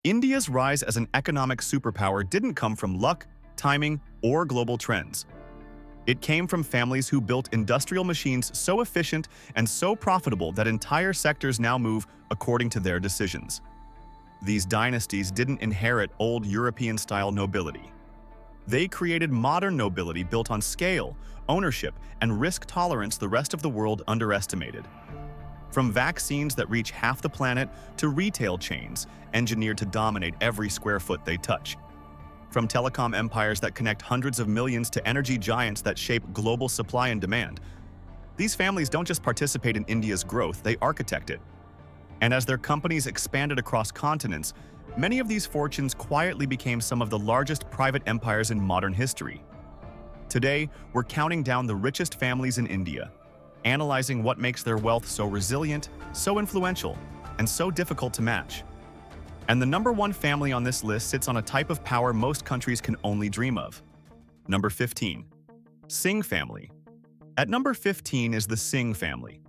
India's rise as an economic superpower didn't come from luck, timing, or global trends. It came from families who built industrial machines so efficient and so profitable that entire sectors now move according to their decisions. These dynasties didn't inherit old European-style nobility. They created modern nobility built on scale, ownership, and risk tolerance the rest of the world underestimated. From vaccines that reach half the planet to retail chains engineered to dominate every square foot they touch. From telecom empires that connect hundreds of millions to energy giants that shape global supply and demand. These families don't just participate in India's growth, they architect it. And as their companies expanded across continents, many of these fortunes quietly became some of the largest private empires in modern history. Today, we're counting down the richest families in India, analyzing what makes their wealth so resilient, so influential, and so difficult to match. And the number one family on this list sits on a type of power most countries can only dream of. Number 15. Singh family. At number 15 is the Singh family,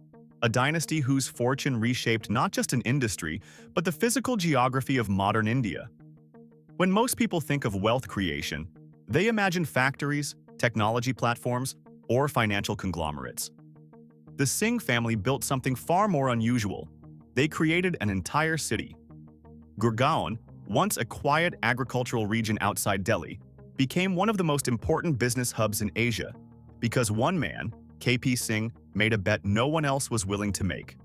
a dynasty whose fortune reshaped not just an industry, but the physical geography of modern India. When most people think of wealth creation, they imagine factories, technology platforms, or financial conglomerates. The Singh family built something far more unusual. They created an entire city. Gurgaon, once a quiet agricultural region outside Delhi, became one of the most important business hubs in Asia because one man, KP Singh, made a bet no one else was willing to make.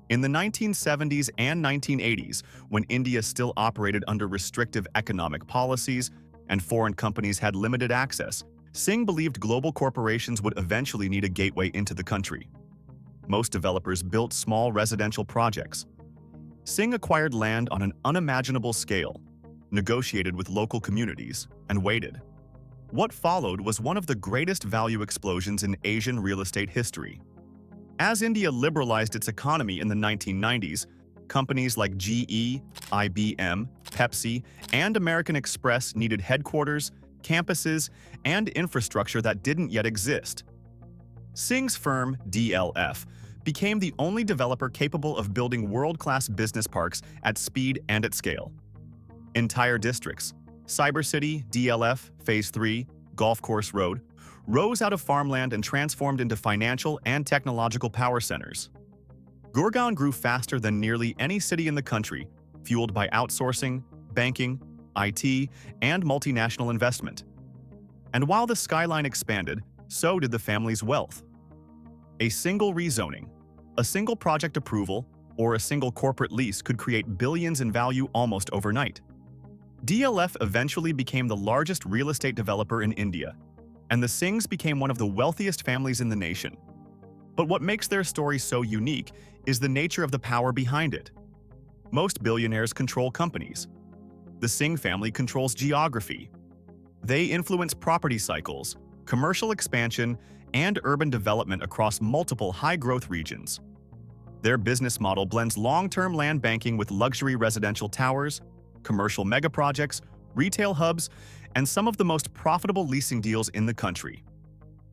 In the 1970s and 1980s, when India still operated under restrictive economic policies and foreign companies had limited access, Singh believed global corporations would eventually need a gateway into the country. Most developers built small residential projects. Singh acquired land on an unimaginable scale, negotiated with local communities, and waited. What followed was one of the greatest value explosions in Asian real estate history. As India liberalized its economy in the 1990s, companies like GE, IBM, Pepsi, and American Express needed headquarters, campuses, and infrastructure that didn't yet exist. Singh's firm, DLF, became the only developer capable of building world-class business parks at speed and at scale. Entire districts, Cyber City, DLF, Phase 3, Golf Course Road, rose out of farmland and transformed into financial and technological power centers. Gurgaon grew faster than nearly any city in the country, fueled by outsourcing, banking, IT, and multinational investment. And while the skyline expanded, so did the family's wealth. A single rezoning, a single project approval, or a single corporate lease could create billions in value almost overnight. DLF eventually became the largest real estate developer in India, and the Singhs became one of the wealthiest families in the nation. But what makes their story so unique is the nature of the power behind it. Most billionaires control companies. The Singh family controls geography. They influence property cycles, commercial expansion, and urban development across multiple high-growth regions. Their business model blends long-term land banking with luxury residential towers, commercial megaprojects, retail hubs, and some of the most profitable leasing deals in the country.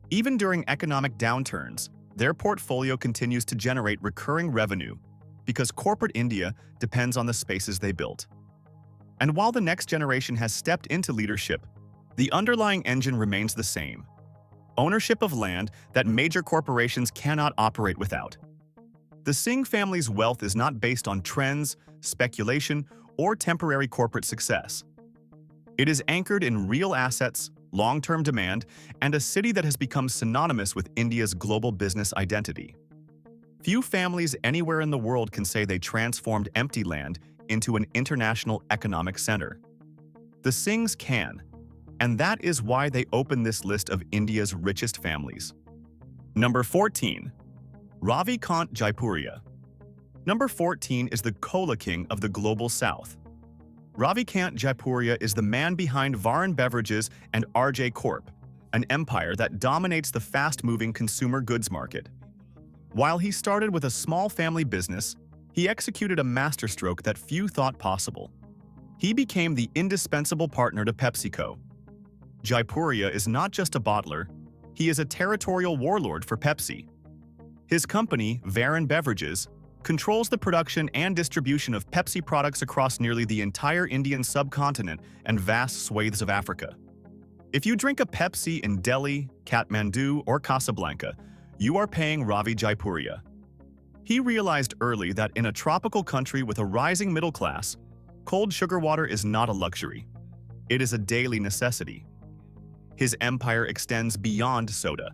Even during economic downturns, their portfolio continues to generate recurring revenue because corporate India depends on the spaces they built. And while the next generation has stepped into leadership, the underlying engine remains the same: ownership of land that major corporations cannot operate without. The Singh family's wealth is not based on trends, speculation, or temporary corporate success. It is anchored in real assets, long-term demand, and a city that has become synonymous with India's global business identity. Few families anywhere in the world can say they transformed empty land into an international economic center. The Singhs can, and that is why they open this list of India's richest families. Number 14. Ravi Jaipuria. Number 14 is the Cola King of the Global South. Ravi Jaipuria is the man behind Varun Beverages and RJ Corp, an empire that dominates the fast-moving consumer goods market. While he started with a small family business, he executed a masterstroke that few thought possible. He became the indispensable partner to PepsiCo. Jaipuria is not just a bottler, he is a territorial warlord for Pepsi. His company, Varun Beverages, controls the production and distribution of Pepsi products across nearly the entire Indian subcontinent and vast swathes of Africa. If you drink a Pepsi in Delhi, Kathmandu, or Casablanca, you are paying Ravi Jaipuria. He realized early that in a tropical country with a rising middle class, cold sugar water is not a luxury. It is a daily necessity. His empire extends beyond soda.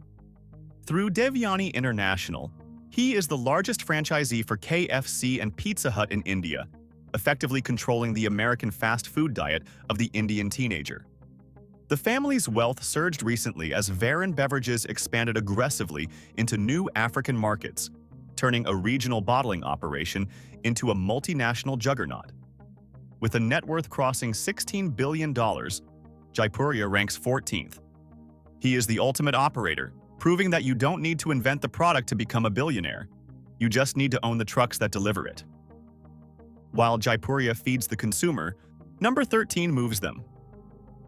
Through Devyani International, he is the largest franchisee for KFC and Pizza Hut in India, effectively controlling the American fast food diet of the Indian teenager. The family's wealth surged recently as Varon Beverages expanded aggressively into new African markets, turning a regional bottling operation into a multinational juggernaut. With a net worth crossing $16 billion, Jaipuria ranks 14th. He is the ultimate operator, proving that you don't need to invent the product to become a billionaire. You just need to own the trucks that deliver it. While Jaipuria feeds the consumer, number 13 moves them.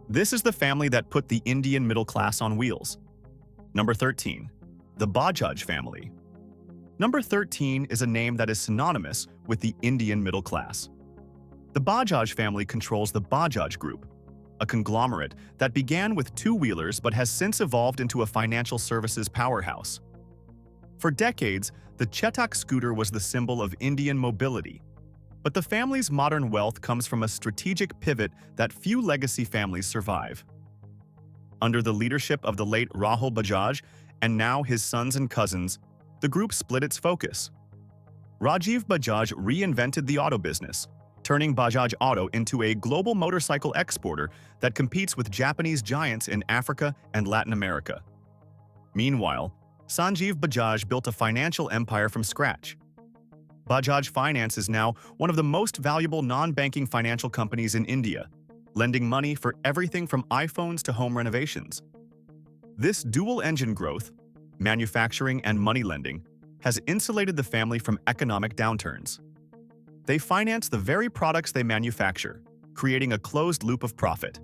This is the family that put the Indian middle class on wheels. Number 13, the Bajaj family. Number 13 is a name that is synonymous with the Indian middle class. The Bajaj family controls the Bajaj Group, a conglomerate that began with two-wheelers but has since evolved into a financial services powerhouse. For decades, the Chetak scooter was the symbol of Indian mobility. But the family's modern wealth comes from a strategic pivot that few legacy families survive. Under the leadership of the late Rahul Bajaj and now his sons and cousins, the group split its focus. Rajiv Bajaj reinvented the auto business, turning Bajaj Auto into a global motorcycle exporter that competes with Japanese giants in Africa and Latin America. Meanwhile, Sanjeev Bajaj built a financial empire from scratch. Bajaj Finance is now one of the most valuable non-banking financial companies in India, lending money for everything from iPhones to home renovations. This dual-engine growth, manufacturing and money lending, has insulated the family from economic downturns. They finance the very products they manufacture, creating a closed loop of profit.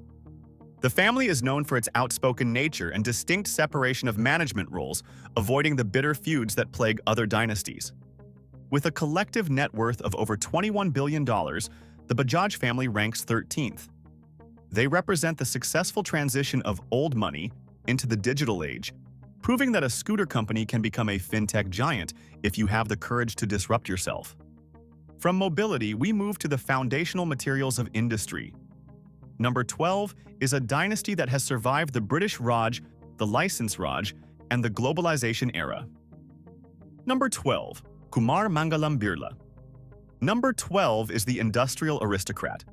The family is known for its outspoken nature and distinct separation of management roles, avoiding the bitter feuds that plague other dynasties. With a collective net worth of over $21 billion, the Bajaj family ranks 13th. They represent the successful transition of old money into the digital age, proving that a scooter company can become a fintech giant if you have the courage to disrupt yourself. From mobility, we move to the foundational materials of industry. Number 12 is a dynasty that has survived the British Raj, the License Raj, and the globalization era. Number 12. Kumar Mangalam Birla. Number 12 is the industrial aristocrat.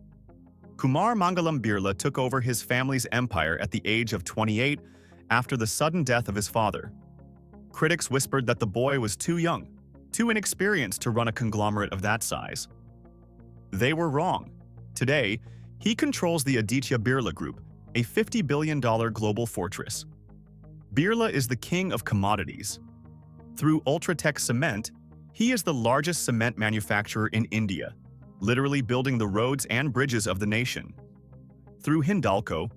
Kumar Mangalam Birla took over his family's empire at the age of 28 after the sudden death of his father. Critics whispered that the boy was too young, too inexperienced to run a conglomerate of that size. They were wrong. Today, he controls the Aditya Birla Group, a $50 billion global fortress. Birla is the king of commodities. Through Ultratech Cement, he is the largest cement manufacturer in India, literally building the roads and bridges of the nation. Through Hindalco,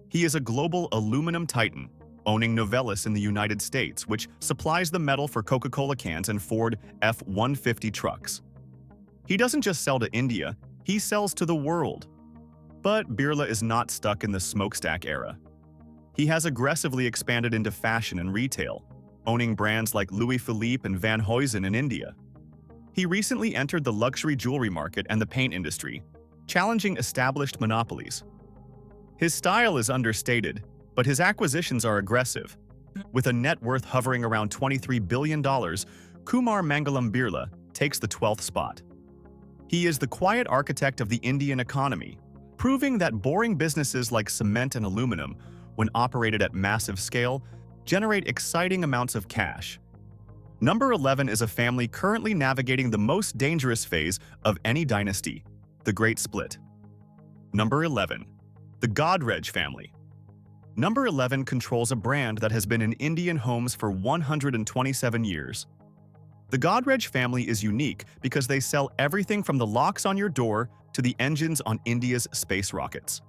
he is a global aluminum titan, owning Novelis in the United States, which supplies the metal for Coca-Cola cans and Ford F-150 trucks. He doesn't just sell to India, he sells to the world. But Birla is not stuck in the smokestack era. He has aggressively expanded into fashion and retail, owning brands like Louis Philippe and Van Heusen in India. He recently entered the luxury jewelry market and the paint industry, challenging established monopolies. His style is understated, but his acquisitions are aggressive. With a net worth hovering around $23 billion, Kumar Mangalam Birla takes the 12th spot. He is the quiet architect of the Indian economy, proving that boring businesses like cement and aluminum, when operated at massive scale, generate exciting amounts of cash. Number 11 is a family currently navigating the most dangerous phase of any dynasty, the Great Split. Number 11. The Godrej family. Number 11 controls a brand that has been in Indian homes for 127 years. The Godrej family is unique because they sell everything from the locks on your door to the engines on India's space rockets.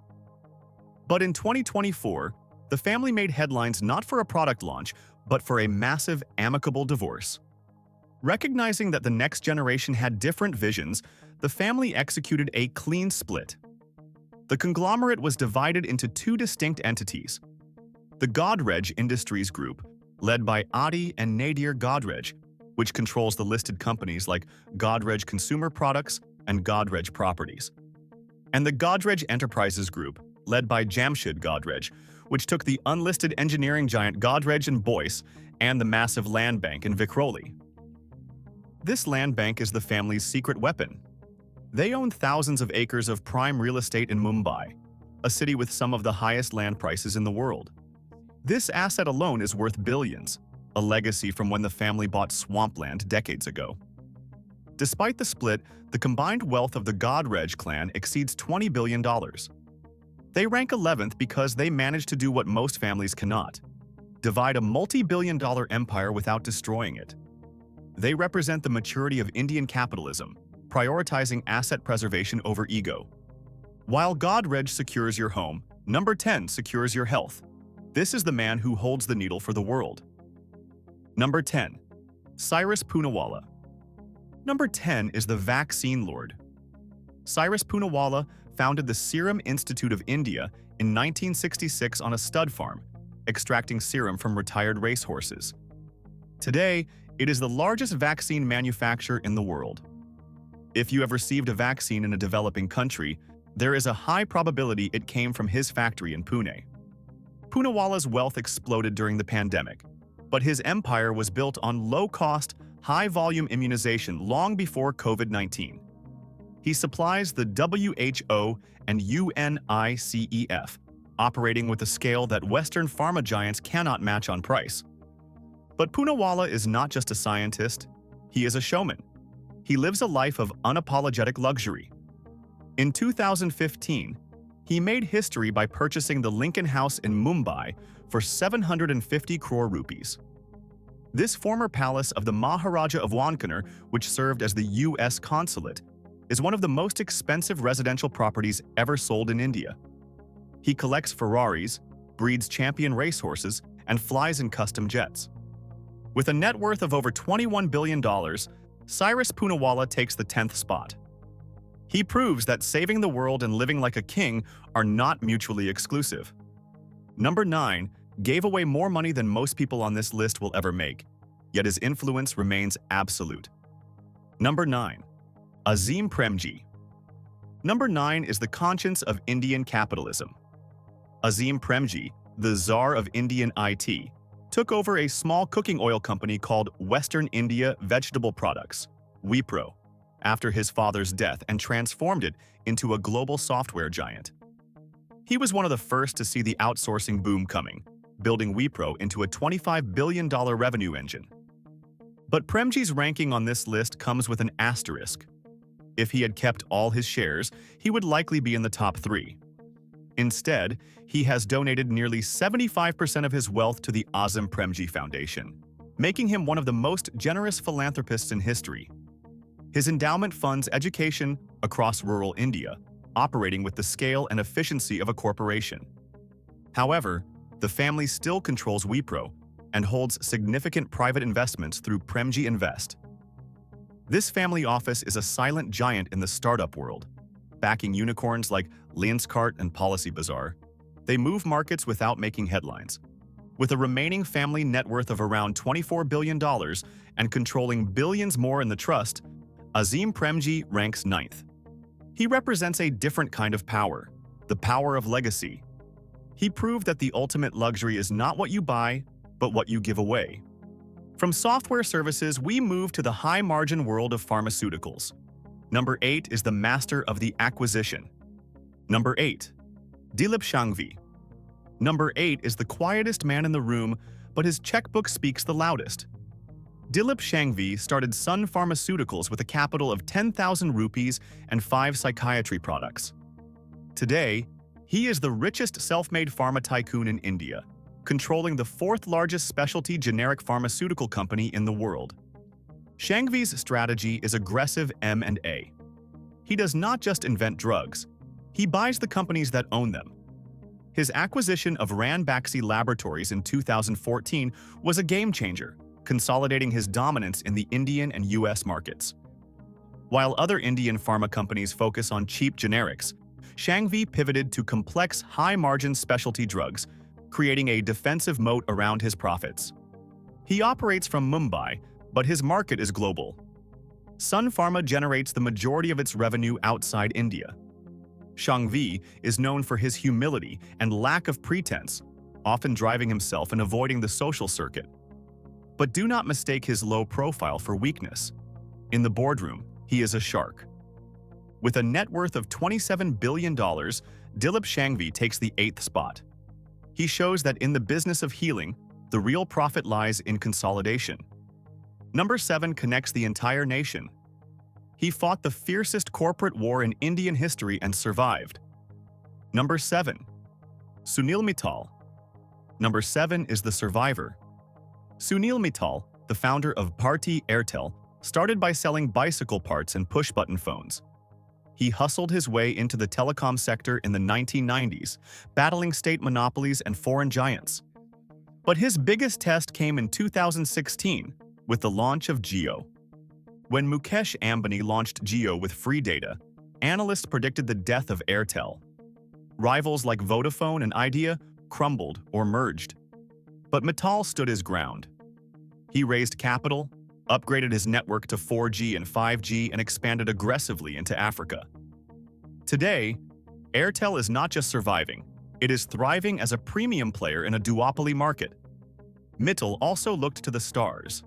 But in 2024, the family made headlines not for a product launch, but for a massive, amicable divorce. Recognizing that the next generation had different visions, the family executed a clean split. The conglomerate was divided into two distinct entities. The Godrej Industries Group, led by Adi and Nadir Godrej, which controls the listed companies like Godrej Consumer Products and Godrej Properties. And the Godrej Enterprises Group, led by Jamshid Godrej, which took the unlisted engineering giant Godrej and Boyce and the massive land bank in Vikhroli. This land bank is the family's secret weapon. They own thousands of acres of prime real estate in Mumbai, a city with some of the highest land prices in the world. This asset alone is worth billions, a legacy from when the family bought swampland decades ago. Despite the split, the combined wealth of the Godrej clan exceeds $20 billion. They rank 11th because they managed to do what most families cannot: divide a multi-billion-dollar empire without destroying it. They represent the maturity of Indian capitalism, prioritizing asset preservation over ego. While Godrej secures your home, number 10 secures your health. This is the man who holds the needle for the world. Number 10. Cyrus Poonawalla. Number 10 is the vaccine lord. Cyrus Poonawalla founded the Serum Institute of India in 1966 on a stud farm, extracting serum from retired racehorses. Today, it is the largest vaccine manufacturer in the world. If you have received a vaccine in a developing country, there is a high probability it came from his factory in Pune. Poonawalla's wealth exploded during the pandemic, but his empire was built on low-cost, high-volume immunization long before COVID-19. He supplies the WHO and UNICEF, operating with a scale that Western pharma giants cannot match on price. But Poonawalla is not just a scientist, he is a showman. He lives a life of unapologetic luxury. In 2015, he made history by purchasing the Lincoln House in Mumbai for 750 crore rupees. This former palace of the Maharaja of Wankaner, which served as the US consulate, is one of the most expensive residential properties ever sold in India. He collects Ferraris, breeds champion racehorses, and flies in custom jets. With a net worth of over $21 billion, Cyrus Poonawalla takes the 10th spot. He proves that saving the world and living like a king are not mutually exclusive. Number 9 gave away more money than most people on this list will ever make, yet his influence remains absolute. Number 9. Azim Premji. Number 9 is the conscience of Indian capitalism. Azim Premji, the Tsar of Indian IT, took over a small cooking oil company called Western India Vegetable Products, Wipro, after his father's death and transformed it into a global software giant. He was one of the first to see the outsourcing boom coming, building Wipro into a $25 billion revenue engine. But Premji's ranking on this list comes with an asterisk. If he had kept all his shares, he would likely be in the top 3. Instead, he has donated nearly 75% of his wealth to the Azim Premji Foundation, making him one of the most generous philanthropists in history. His endowment funds education across rural India, operating with the scale and efficiency of a corporation. However, the family still controls Wipro and holds significant private investments through Premji Invest. This family office is a silent giant in the startup world, backing unicorns like Lenskart and Policy Bazaar. They move markets without making headlines. With a remaining family net worth of around $24 billion and controlling billions more in the trust, Azim Premji ranks 9th. He represents a different kind of power, the power of legacy. He proved that the ultimate luxury is not what you buy, but what you give away. From software services, we move to the high-margin world of pharmaceuticals. Number 8 is the master of the acquisition. Number 8. Dilip Shangvi. Number 8 is the quietest man in the room, but his checkbook speaks the loudest. Dilip Shangvi started Sun Pharmaceuticals with a capital of 10,000 rupees and 5 psychiatry products. Today, he is the richest self-made pharma tycoon in India, controlling the 4th largest specialty generic pharmaceutical company in the world. Shangvi's strategy is aggressive M&A. He does not just invent drugs, he buys the companies that own them. His acquisition of Ranbaxy Laboratories in 2014 was a game-changer, consolidating his dominance in the Indian and US markets. While other Indian pharma companies focus on cheap generics, Shangvi pivoted to complex, high-margin specialty drugs, creating a defensive moat around his profits. He operates from Mumbai, but his market is global. Sun Pharma generates the majority of its revenue outside India. Shangvi is known for his humility and lack of pretense, often driving himself and avoiding the social circuit. But do not mistake his low profile for weakness. In the boardroom, he is a shark. With a net worth of $27 billion, Dilip Shangvi takes the 8th spot. He shows that in the business of healing, the real profit lies in consolidation. Number 7 connects the entire nation. He fought the fiercest corporate war in Indian history and survived. Number 7. Sunil Mittal. Number 7 is the survivor. Sunil Mittal, the founder of Bharti Airtel, started by selling bicycle parts and push-button phones. He hustled his way into the telecom sector in the 1990s, battling state monopolies and foreign giants. But his biggest test came in 2016 with the launch of Jio. When Mukesh Ambani launched Jio with free data, analysts predicted the death of Airtel. Rivals like Vodafone and Idea crumbled or merged. But Mittal stood his ground. He raised capital, upgraded his network to 4G and 5G, and expanded aggressively into Africa. Today, Airtel is not just surviving, it is thriving as a premium player in a duopoly market. Mittal also looked to the stars.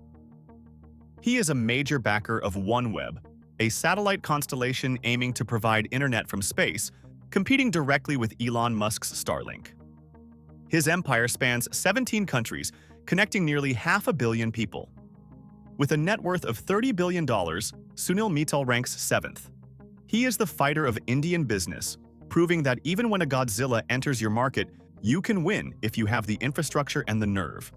He is a major backer of OneWeb, a satellite constellation aiming to provide internet from space, competing directly with Elon Musk's Starlink. His empire spans 17 countries, connecting nearly 500 million people. With a net worth of $30 billion, Sunil Mittal ranks 7th. He is the fighter of Indian business, proving that even when a Godzilla enters your market, you can win if you have the infrastructure and the nerve.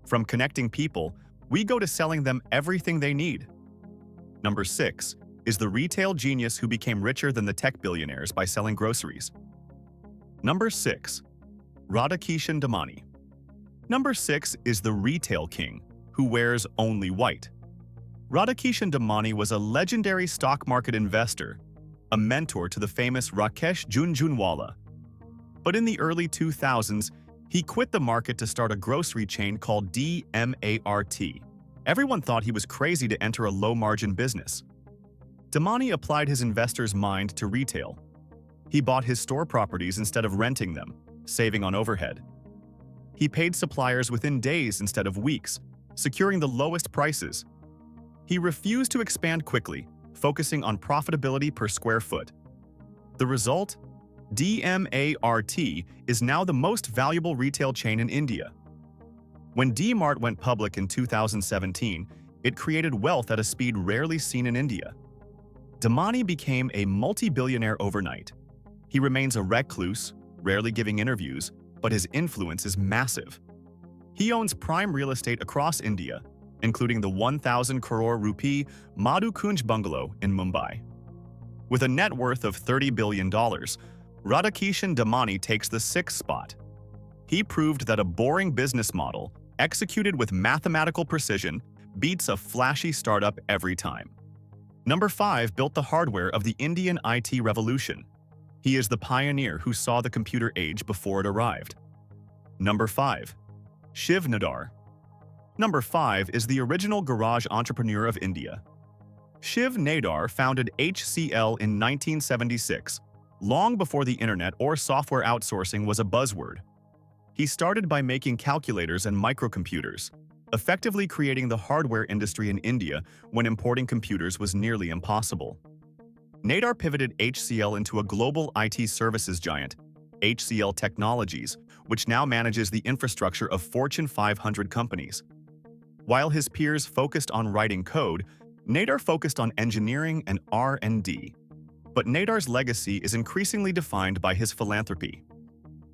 From connecting people, we go to selling them everything they need. Number 6 is the retail genius who became richer than the tech billionaires by selling groceries. Number 6. Radhakishan Damani. Number 6 is the retail king, who wears only white. Radhakishan Damani was a legendary stock market investor, a mentor to the famous RICHEST Poonawalla. But in the early 2000s, he quit the market to start a grocery chain called DMART. Everyone thought he was crazy to enter a low-margin business. Damani applied his investor's mind to retail. He bought his store properties instead of renting them, saving on overhead. He paid suppliers within days instead of weeks, securing the lowest prices. He refused to expand quickly, focusing on profitability per square foot. The result? DMART is now the most valuable retail chain in India. When D-Mart went public in 2017, it created wealth at a speed rarely seen in India. Damani became a multi-billionaire overnight. He remains a recluse, rarely giving interviews, but his influence is massive. He owns prime real estate across India, including the 1,000 crore rupee Madhu Kunj bungalow in Mumbai. With a net worth of $30 billion, Radhakishan Damani takes the 6th spot. He proved that a boring business model, executed with mathematical precision, beats a flashy startup every time. Number 5 built the hardware of the Indian IT revolution. He is the pioneer who saw the computer age before it arrived. Number 5. Shiv Nadar. Number 5 is the original garage entrepreneur of India. Shiv Nadar founded HCL in 1976, long before the internet or software outsourcing was a buzzword. He started by making calculators and microcomputers, effectively creating the hardware industry in India when importing computers was nearly impossible. Nadar pivoted HCL into a global IT services giant, HCL Technologies, which now manages the infrastructure of Fortune 500 companies. While his peers focused on writing code, Nadar focused on engineering and R&D. But Nadar's legacy is increasingly defined by his philanthropy.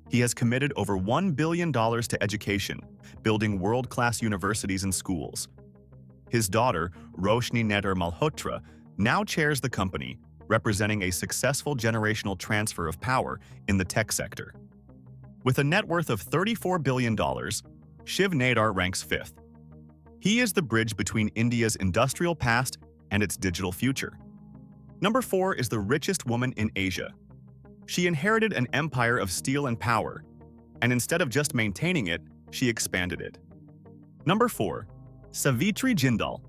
He has committed over $1 billion to education, building world-class universities and schools. His daughter, Roshni Nadar Malhotra, now chairs the company, representing a successful generational transfer of power in the tech sector. With a net worth of $34 billion, Shiv Nadar ranks 5th. He is the bridge between India's industrial past and its digital future. Number 4 is the richest woman in Asia. She inherited an empire of steel and power, and instead of just maintaining it, she expanded it. Number 4. Savitri Jindal.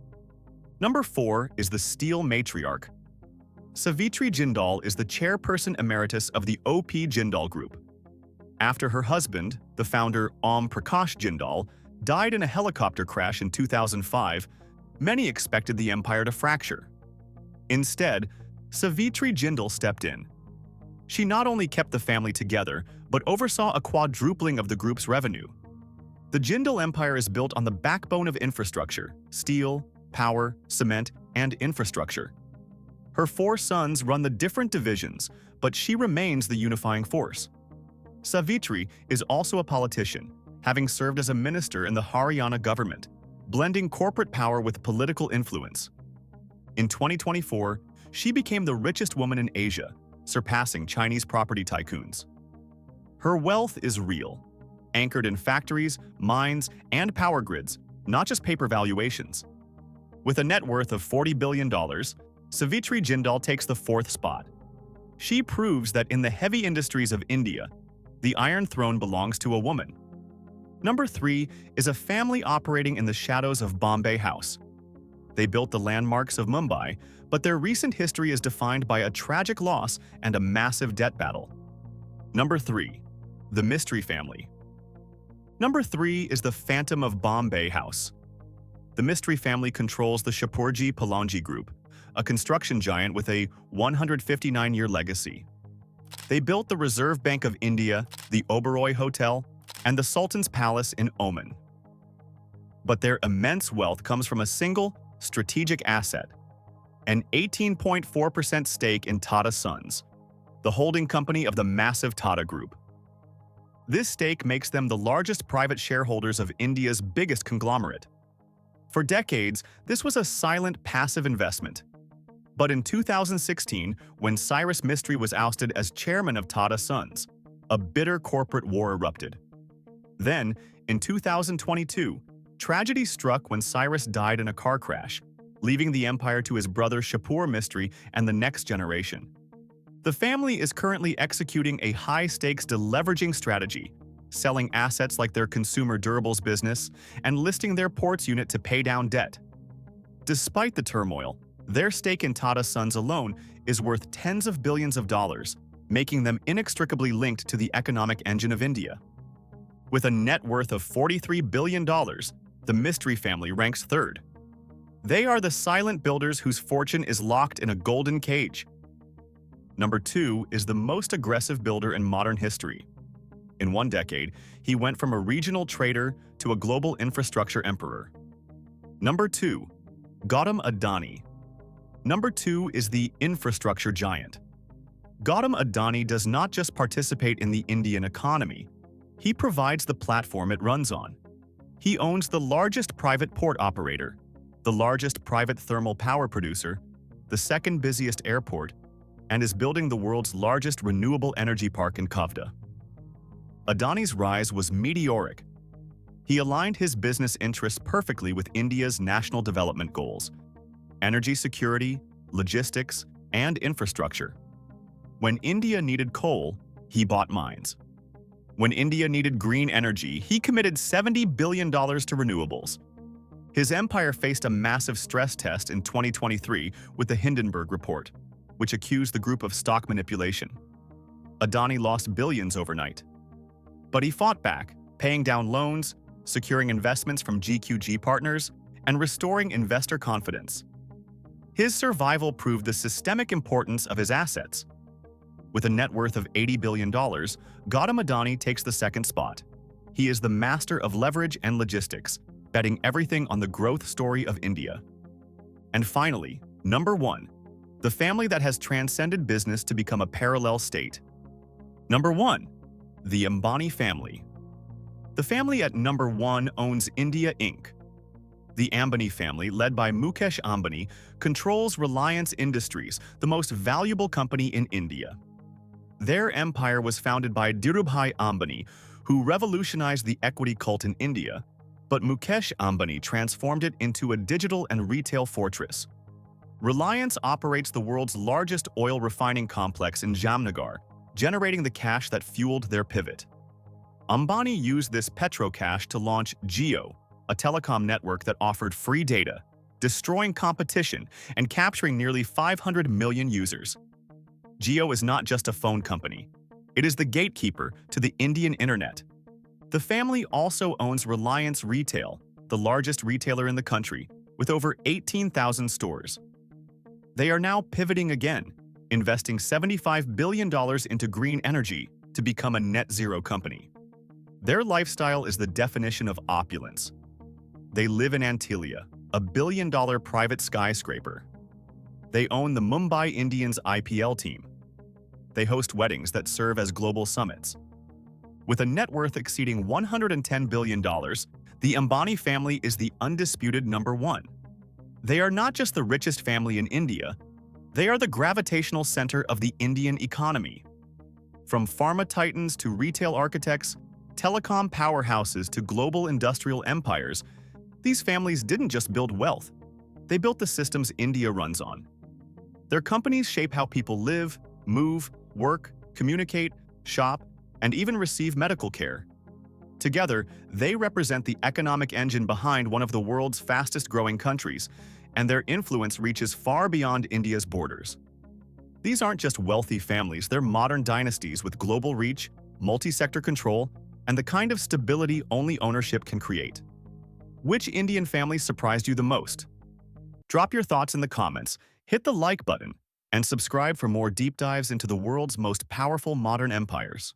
Number 4 is the steel matriarch. Savitri Jindal is the chairperson emeritus of the O.P. Jindal Group. After her husband, the founder Prakash Jindal, died in a helicopter crash in 2005, many expected the empire to fracture. Instead, Savitri Jindal stepped in. She not only kept the family together, but oversaw a quadrupling of the group's revenue. The Jindal Empire is built on the backbone of infrastructure: steel, power, cement, and infrastructure. Her 4 sons run the different divisions, but she remains the unifying force. Savitri is also a politician, having served as a minister in the Haryana government, blending corporate power with political influence. In 2024, she became the richest woman in Asia, surpassing Chinese property tycoons. Her wealth is real, anchored in factories, mines, and power grids, not just paper valuations. With a net worth of $40 billion, Savitri Jindal takes the 4th spot. She proves that in the heavy industries of India, the Iron Throne belongs to a woman. Number 3 is a family operating in the shadows of Bombay House. They built the landmarks of Mumbai, but their recent history is defined by a tragic loss and a massive debt battle. Number 3. The Mistry family. Number 3 is the Phantom of Bombay House. The Mistry family controls the Shapoorji Pallonji Group, a construction giant with a 159-year legacy. They built the Reserve Bank of India, the Oberoi Hotel, and the Sultan's Palace in Oman. But their immense wealth comes from a single, strategic asset: an 18.4% stake in Tata Sons, the holding company of the massive Tata Group. This stake makes them the largest private shareholders of India's biggest conglomerate. For decades, this was a silent, passive investment. But in 2016, when Cyrus Mistry was ousted as chairman of Tata Sons, a bitter corporate war erupted. Then, in 2022, tragedy struck when Cyrus died in a car crash, leaving the empire to his brother Shapoor Mistry and the next generation. The family is currently executing a high-stakes deleveraging strategy, selling assets like their consumer durables business and listing their ports unit to pay down debt. Despite the turmoil, their stake in Tata Sons alone is worth tens of billions of dollars, making them inextricably linked to the economic engine of India. With a net worth of $43 billion, the Mistry family ranks 3rd. They are the silent builders whose fortune is locked in a golden cage. Number 2 is the most aggressive builder in modern history. In 1 decade, he went from a regional trader to a global infrastructure emperor. Number 2. Gautam Adani. Number 2 is the infrastructure giant. Gautam Adani does not just participate in the Indian economy. He provides the platform it runs on. He owns the largest private port operator, the largest private thermal power producer, the 2nd busiest airport, and is building the world's largest renewable energy park in Khavda. Adani's rise was meteoric. He aligned his business interests perfectly with India's national development goals: energy security, logistics, and infrastructure. When India needed coal, he bought mines. When India needed green energy, he committed $70 billion to renewables. His empire faced a massive stress test in 2023 with the Hindenburg Report, which accused the group of stock manipulation. Adani lost billions overnight. But he fought back, paying down loans, securing investments from GQG partners, and restoring investor confidence. His survival proved the systemic importance of his assets. With a net worth of $80 billion, Gautam Adani takes the 2nd spot. He is the master of leverage and logistics, betting everything on the growth story of India. And finally, number 1, the family that has transcended business to become a parallel state. Number 1, the Ambani family. The family at number 1 owns India Inc. The Ambani family, led by Mukesh Ambani, controls Reliance Industries, the most valuable company in India. Their empire was founded by Dhirubhai Ambani, who revolutionized the equity cult in India, but Mukesh Ambani transformed it into a digital and retail fortress. Reliance operates the world's largest oil refining complex in Jamnagar, generating the cash that fueled their pivot. Ambani used this petrocash to launch Jio, a telecom network that offered free data, destroying competition and capturing nearly 500 million users. Jio is not just a phone company. It is the gatekeeper to the Indian internet. The family also owns Reliance Retail, the largest retailer in the country, with over 18,000 stores. They are now pivoting again, investing $75 billion into green energy to become a net-zero company. Their lifestyle is the definition of opulence. They live in Antilia, a billion-dollar private skyscraper. They own the Mumbai Indians IPL team. They host weddings that serve as global summits. With a net worth exceeding $110 billion, the Ambani family is the undisputed number one. They are not just the richest family in India, they are the gravitational center of the Indian economy. From pharma titans to retail architects, telecom powerhouses to global industrial empires, these families didn't just build wealth, they built the systems India runs on. Their companies shape how people live, move, work, communicate, shop, and even receive medical care. Together, they represent the economic engine behind one of the world's fastest-growing countries, and their influence reaches far beyond India's borders. These aren't just wealthy families, they're modern dynasties with global reach, multi-sector control, and the kind of stability only ownership can create. Which Indian family surprised you the most? Drop your thoughts in the comments, hit the like button, and subscribe for more deep dives into the world's most powerful modern empires.